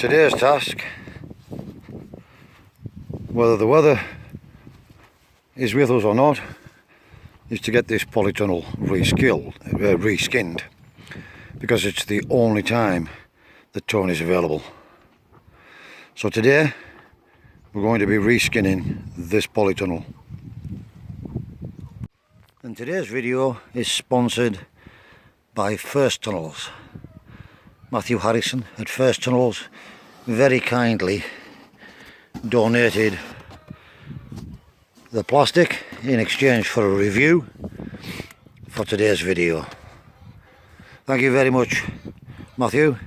Today's task, whether the weather is with us or not, is to get this polytunnel reskinned, because it's the only time that Tony's available. So today we're going to be reskinning this polytunnel. And today's video is sponsored by First Tunnels. Matthew Harrison at First Tunnels very kindly donated the plastic in exchange for a review for today's video. Thank you very much, Matthew,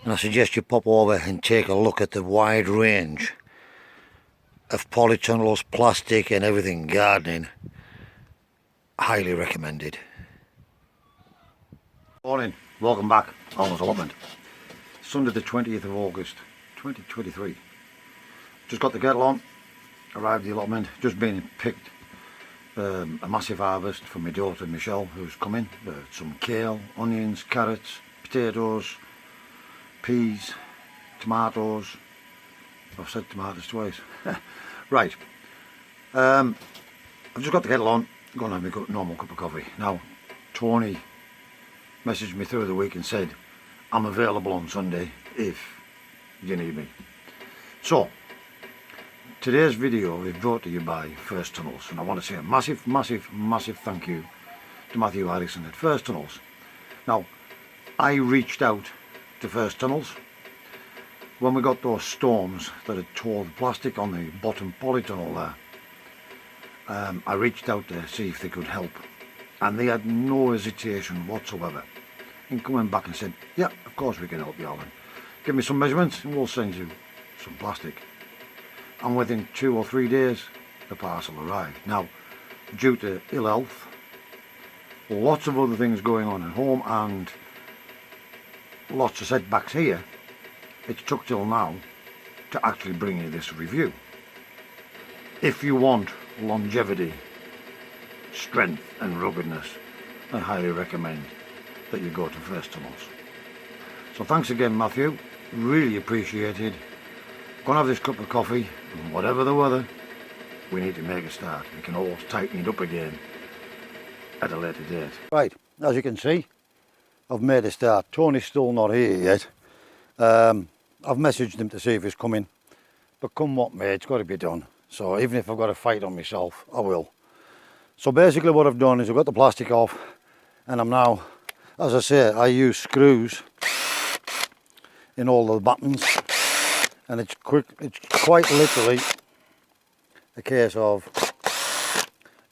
and I suggest you pop over and take a look at the wide range of polytunnels, plastic and everything gardening. Highly recommended. Morning, welcome back. Allotment. Sunday the 20th of August 2023. Just got the kettle on, arrived at the allotment, just been picked a massive harvest for my daughter Michelle, who's coming. Some kale, onions, carrots, potatoes, peas, tomatoes. I've said tomatoes twice. Right, I've just got the kettle on, going to have my normal cup of coffee. Now Tony messaged me through the week and said I'm available on Sunday if you need me. So today's video is brought to you by First Tunnels, and I want to say a massive thank you to Matthew Harrison at First Tunnels. Now I reached out to First Tunnels when we got those storms that had tore the plastic on the bottom polytunnel there. I reached out to see if they could help, and they had no hesitation whatsoever in coming back and said, yeah, of course we can help you, Alan. Give me some measurements and we'll send you some plastic. And within 2 or 3 days the parcel arrived. Now, due to ill health, lots of other things going on at home and lots of setbacks here, it's took till now to actually bring you this review. If you want longevity, strength and ruggedness, I highly recommend that you go to First Tunnels. So thanks again, Matthew, really appreciated. Gonna have this cup of coffee, and whatever the weather, we need to make a start. We can always tighten it up again at a later date. Right, as you can see, I've made a start. Tony's still not here yet. I've messaged him to see if he's coming, but come what may, it's got to be done. So even if I've got to fight on myself, I will. So basically what I've done is I've got the plastic off, and I'm now, as I say, I use screws in all the buttons, and it's quite literally a case of,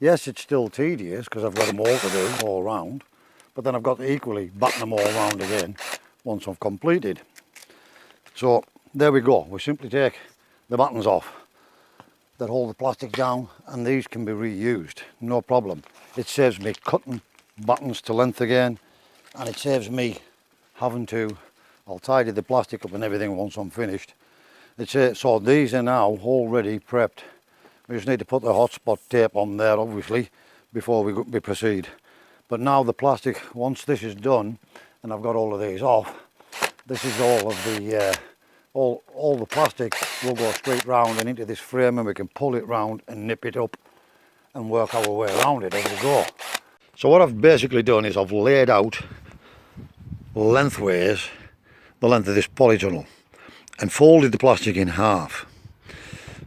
yes, it's still tedious because I've got them all to do all round, but then I've got to equally button them all round again once I've completed. So there we go. We simply take the buttons off that hold the plastic down, and these can be reused, no problem. It saves me cutting buttons to length again, and it saves me having to, I'll tidy the plastic up and everything once I'm finished. So these are now already prepped. We just need to put the Hotspot tape on there, obviously, before we proceed. But now the plastic, once this is done and I've got all of these off, this is all of the all the plastic will go straight round and into this frame, and we can pull it round and nip it up and work our way around it as we go. So what I've basically done is I've laid out lengthways the length of this polytunnel and folded the plastic in half.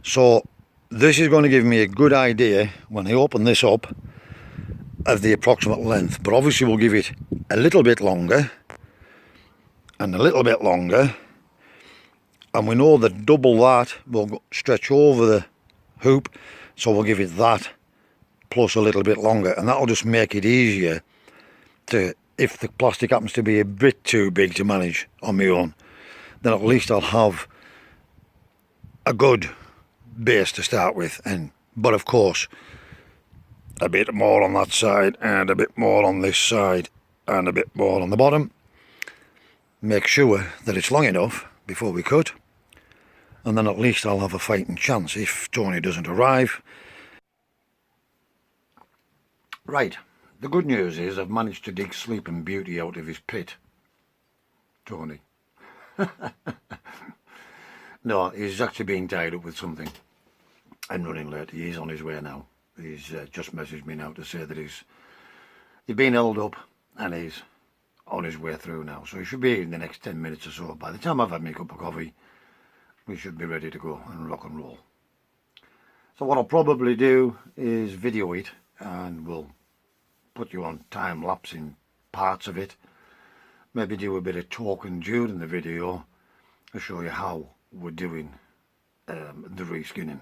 So this is going to give me a good idea when I open this up of the approximate length, but obviously we'll give it a little bit longer and a little bit longer, and we know that double that will stretch over the hoop, so we'll give it that plus a little bit longer, and that'll just make it easier to, if the plastic happens to be a bit too big to manage on my own, then at least I'll have a good base to start with. But of course a bit more on that side and a bit more on this side and a bit more on the bottom. Make sure that it's long enough before we cut, and then at least I'll have a fighting chance if Tony doesn't arrive. Right, the good news is I've managed to dig Sleeping Beauty out of his pit. Tony. No, he's actually being tied up with something and running late. He is on his way now. He's just messaged me now to say that he's been held up and he's on his way through now. So he should be in the next 10 minutes or so. By the time I've had my cup of coffee, we should be ready to go and rock and roll. So what I'll probably do is video it, and we'll put you on time lapse in parts of it. Maybe do a bit of talking during the video to show you how we're doing the reskinning.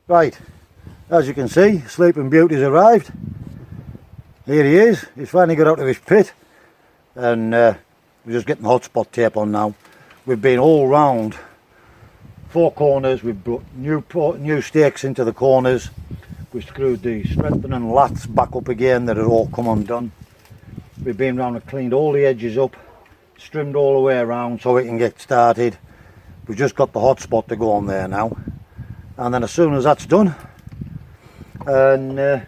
Right, as you can see, Sleeping Beauty's arrived. Here he is. He's finally got out of his pit, and we're just getting Hotspot tape on now. We've been all round 4 corners. We've brought new stakes into the corners. We screwed the strengthening laths back up again that had all come undone. We've been round and cleaned all the edges up, trimmed all the way around so we can get started. We've just got the Hotspot to go on there now, and then as soon as that's done, and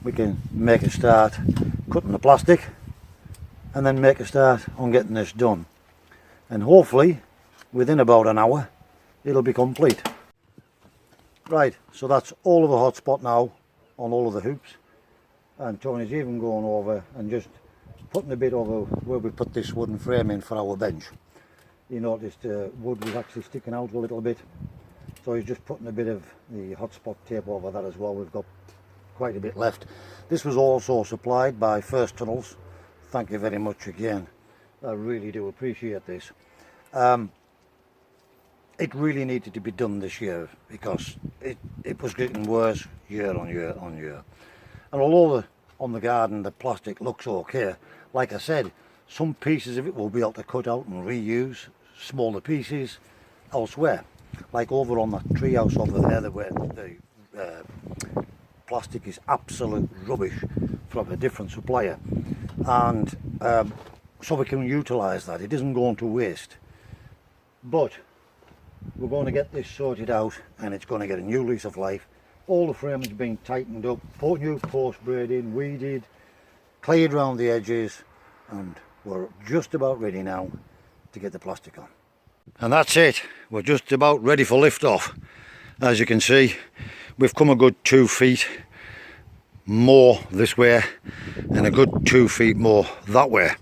we can make a start cutting the plastic, and then make a start on getting this done, and hopefully within about an hour it'll be complete. Right, so that's all of the Hotspot now on all of the hoops, and Tony's even going over and just putting a bit over where we put this wooden frame in for our bench. You noticed wood was actually sticking out a little bit, so he's just putting a bit of the Hotspot tape over that as well. We've got quite a bit left. This was also supplied by First Tunnels. Thank you very much again. I really do appreciate this. It really needed to be done this year because it was getting worse year on year on year. And although on the garden the plastic looks okay, like I said, some pieces of it we'll be able to cut out and reuse smaller pieces elsewhere. Like over on that treehouse over there where the plastic is absolute rubbish from a different supplier. And so we can utilise that. It isn't going to waste. But we're going to get this sorted out and it's going to get a new lease of life. All the frame has been tightened up, put new post braiding, weeded, cleared around the edges, and we're just about ready now to get the plastic on. And that's it, we're just about ready for lift off. As you can see, we've come a good 2 feet more this way and a good 2 feet more that way.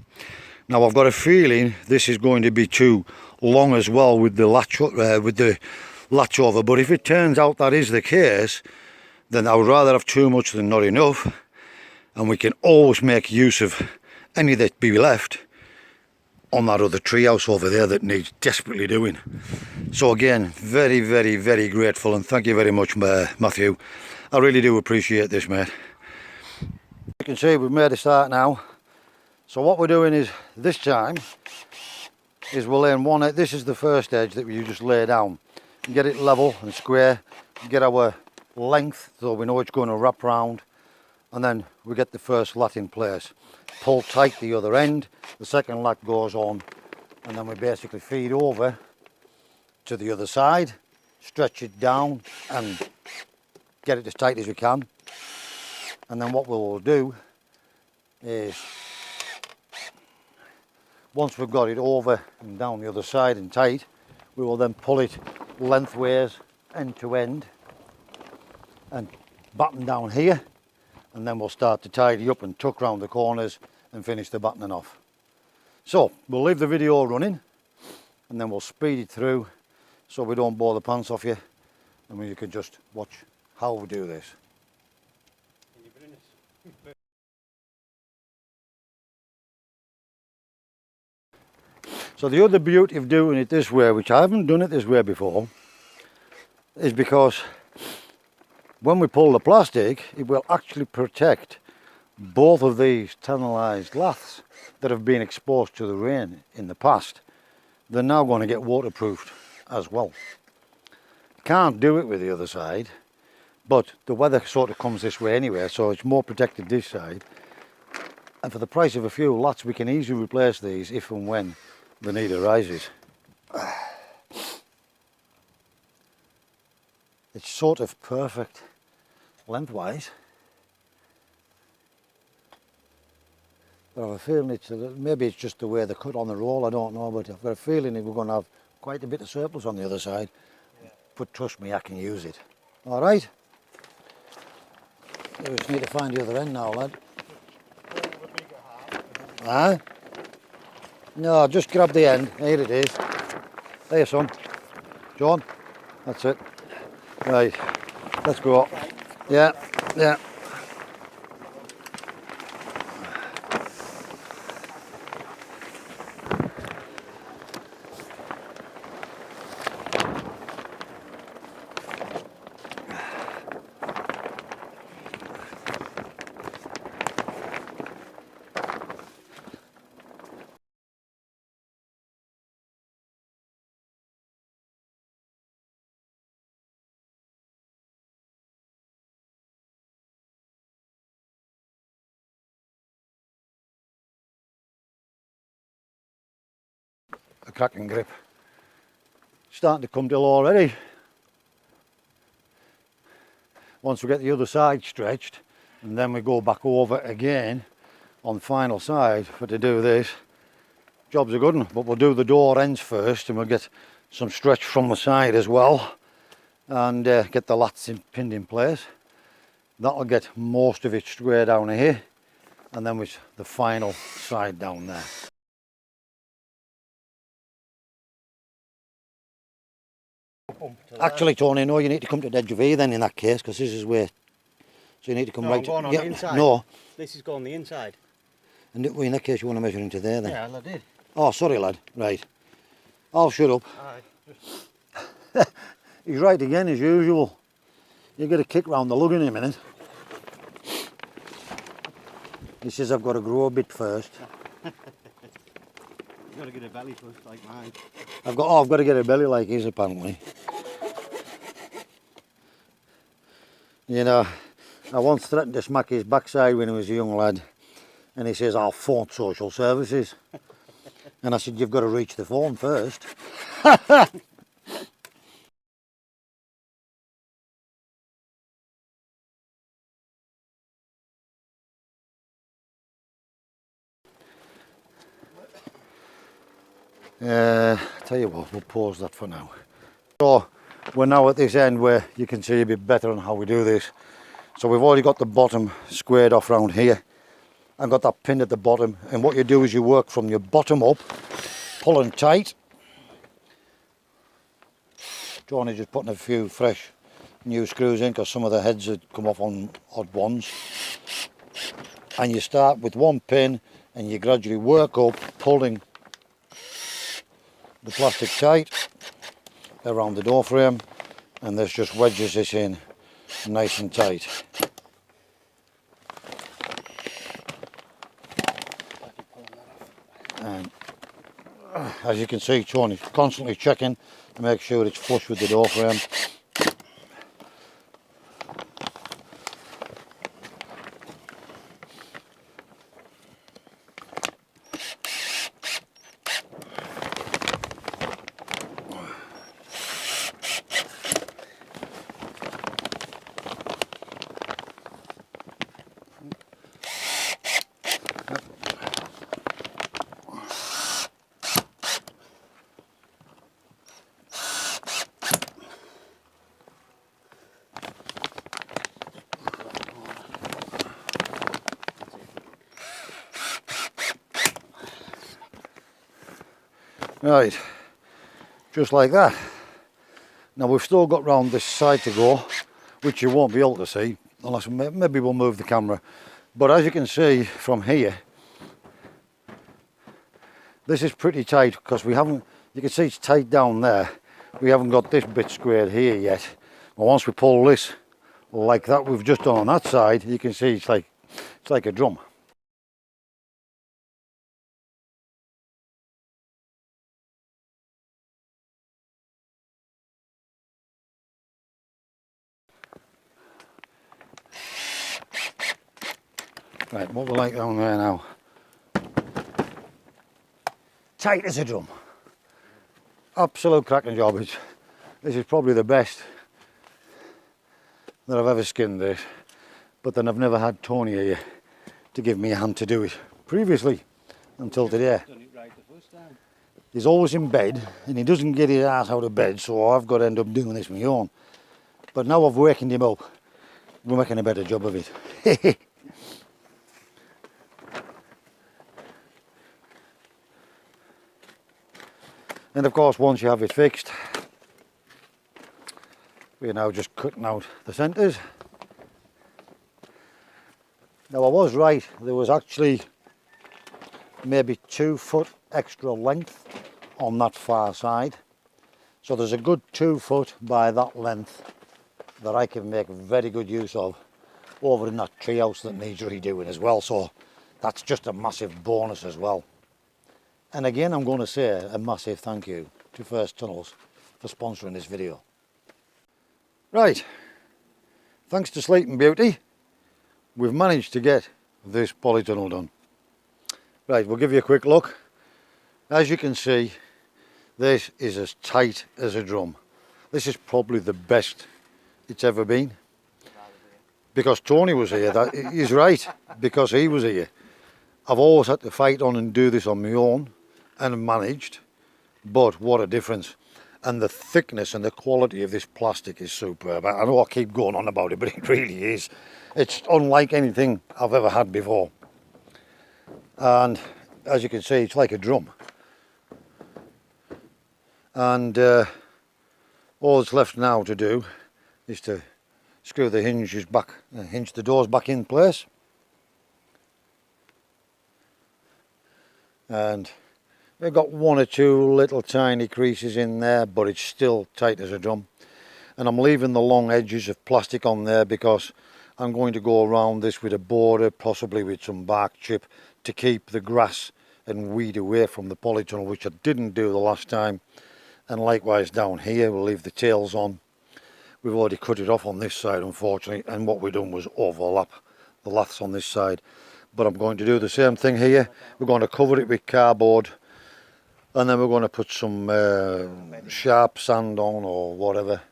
Now I've got a feeling this is going to be too long as well with the latch over, but if it turns out that is the case, then I would rather have too much than not enough, and we can always make use of any that be left on that other treehouse over there that needs desperately doing. So again, very, very, very grateful, and thank you very much, Matthew. I really do appreciate this, mate. You can see we've made a start now. So what we're doing is, this time, is we're laying one edge. This is the first edge that you just lay down. And get it level and square, get our length so we know it's going to wrap round, and then we get the first lat in place. Pull tight the other end, the second lat goes on, and then we basically feed over to the other side, stretch it down and get it as tight as we can. And then what we will do is, once we've got it over and down the other side and tight, we will then pull it lengthways, end to end, and batten down here, and then we'll start to tidy up and tuck round the corners and finish the battening off. So we'll leave the video running and then we'll speed it through so we don't bore the pants off you, and you can just watch how we do this. So the other beauty of doing it this way, which I haven't done it this way before, is because when we pull the plastic, it will actually protect both of these tannalised laths that have been exposed to the rain in the past. They're now going to get waterproofed as well. Can't do it with the other side, but the weather sort of comes this way anyway, so it's more protected this side. And for the price of a few lats, we can easily replace these if and when the need arises. It's sort of perfect lengthwise. But I have a feeling maybe it's just the way they cut on the roll, I don't know, but I've got a feeling we're going to have quite a bit of surplus on the other side. Yeah. But trust me, I can use it. All right? We just need to find the other end now, lad. Huh? No, just grab the end. Here it is. There, son. John, that's it. Right, let's go. Yeah, yeah. A cracking grip. Starting to come till already. Once we get the other side stretched, and then we go back over again on the final side for to do this. Job's a good one, but we'll do the door ends first, and we'll get some stretch from the side as well, and get the lats pinned in place. That'll get most of it square down here, and then with the final side down there. Actually, Tony, no, you need to come to the edge of here then in that case, because this is where. So you need to come right. I'm going on the inside. No. This is going the inside. And in that case, you want to measure into there then. Yeah, I did. Oh, sorry, lad. Right. I'll shut up. Aye. He's right again as usual. You get a kick round the lug in a minute. He says I've got to grow a bit first. You've got to get a belly first like mine. I've got to get a belly like his apparently. You know, I once threatened to smack his backside when he was a young lad, and he says I'll phone social services. And I said you've got to reach the phone first. Tell you what, we'll pause that for now. So we're now at this end where you can see a bit better on how we do this. So we've already got the bottom squared off round here. I've got that pin at the bottom, and what you do is you work from your bottom up, pulling tight. Johnny's just putting a few fresh new screws in because some of the heads had come off on odd ones. And you start with one pin and you gradually work up, pulling the plastic tight around the door frame, and this just wedges this in nice and tight. And as you can see, Tony's constantly checking to make sure it's flush with the door frame. Right, just like that. Now we've still got round this side to go, which you won't be able to see, unless maybe we'll move the camera. But as you can see from here, this is pretty tight because we haven't, you can see it's tight down there. We haven't got this bit squared here yet. But once we pull this like that we've just done on that side, you can see it's like a drum. Right, what we like down there now. Tight as a drum. Absolute cracking job. This is probably the best that I've ever skinned this. But then I've never had Tony here to give me a hand to do it. previously until today. Done it right the first time. He's always in bed and he doesn't get his ass out of bed, so I've got to end up doing this on my own. But now I've wakened him up, we're making a better job of it. And of course, once you have it fixed, we're now just cutting out the centres. Now I was right, there was actually maybe 2 foot extra length on that far side. So there's a good 2 foot by that length that I can make very good use of over in that treehouse that needs redoing as well. So that's just a massive bonus as well. And again, I'm going to say a massive thank you to First Tunnels for sponsoring this video. Right, thanks to Sleeping Beauty, we've managed to get this polytunnel done. Right, we'll give you a quick look. As you can see, this is as tight as a drum. This is probably the best it's ever been. Because Tony was here, he's right, because he was here. I've always had to fight on and do this on my own and managed, but what a difference. And the thickness and the quality of this plastic is superb. I know I keep going on about it, but it really is. It's unlike anything I've ever had before. And as you can see, it's like a drum. And all that's left now to do is to screw the hinges back, hinge the doors back in place. And they've got 1 or 2 little tiny creases in there, but it's still tight as a drum. And I'm leaving the long edges of plastic on there because I'm going to go around this with a border, possibly with some bark chip, to keep the grass and weed away from the polytunnel, which I didn't do the last time. And likewise down here, we'll leave the tails on. We've already cut it off on this side, unfortunately, and what we've done was overlap the laths on this side. But I'm going to do the same thing here. We're going to cover it with cardboard, and then we're going to put some sharp sand on or whatever,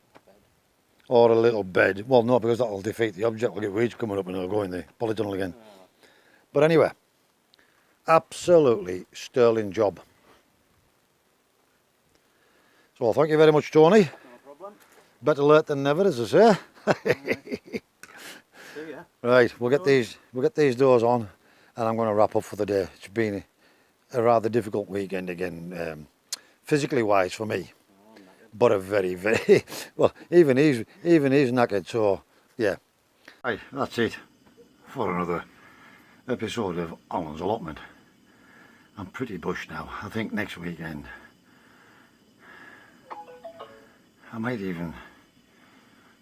or a little bed. Well, no, because that'll defeat the object. We'll get weeds coming up and it'll go in the polytunnel again. But anyway, absolutely sterling job. So thank you very much, Tony. No problem. Better late than never, as I say. See ya. Right, we'll get these doors on, and I'm going to wrap up for the day. It's been a rather difficult weekend again, physically wise for me, but a very, very well. Even he's knackered. So yeah. Right, that's it for another episode of Alan's Allotment. I'm pretty bushed now. I think next weekend I might even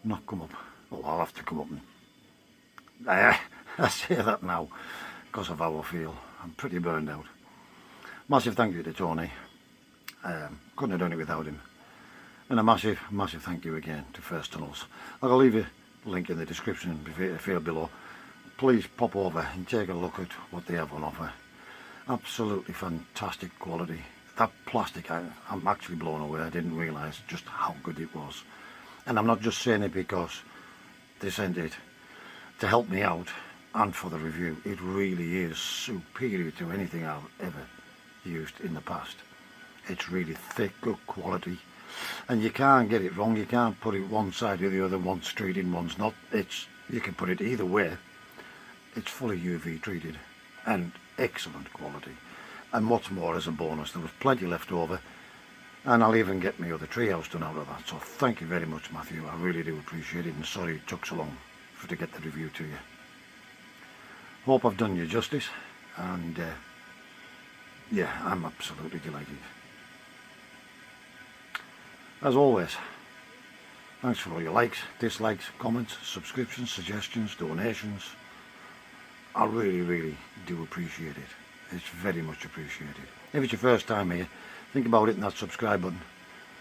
not come up. Well, I'll have to come up and I say that now because of how I feel. I'm pretty burned out. Massive thank you to Tony. Couldn't have done it without him. And a massive thank you again to First Tunnels. I'll leave a link in the description field below. Please pop over and take a look at what they have on offer. Absolutely fantastic quality. That plastic, I'm actually blown away. I didn't realise just how good it was. And I'm not just saying it because they sent it to help me out and for the review. It really is superior to anything I've ever used in the past. It's really thick, good quality, and you can't get it wrong. You can't put it one side or the other. One's treated, one's not. You can put it either way. It's fully UV treated and excellent quality. And what's more, as a bonus, there was plenty left over, and I'll even get my other treehouse done out of that. So thank you very much, Matthew. I really do appreciate it, and sorry it took so long to get the review to you. Hope I've done you justice, and yeah, I'm absolutely delighted. As always, thanks for all your likes, dislikes, comments, subscriptions, suggestions, donations. I really do appreciate it. It's very much appreciated. If it's your first time here, think about hitting that subscribe button,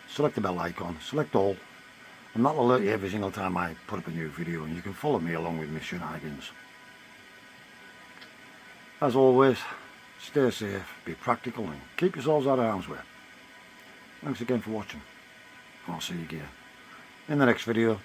select the bell icon, select all, and that'll alert you every single time I put up a new video, and you can follow me along with my shenanigans. As always, stay safe, be practical, and keep yourselves out of harm's way. Thanks again for watching. I'll see you again in the next video.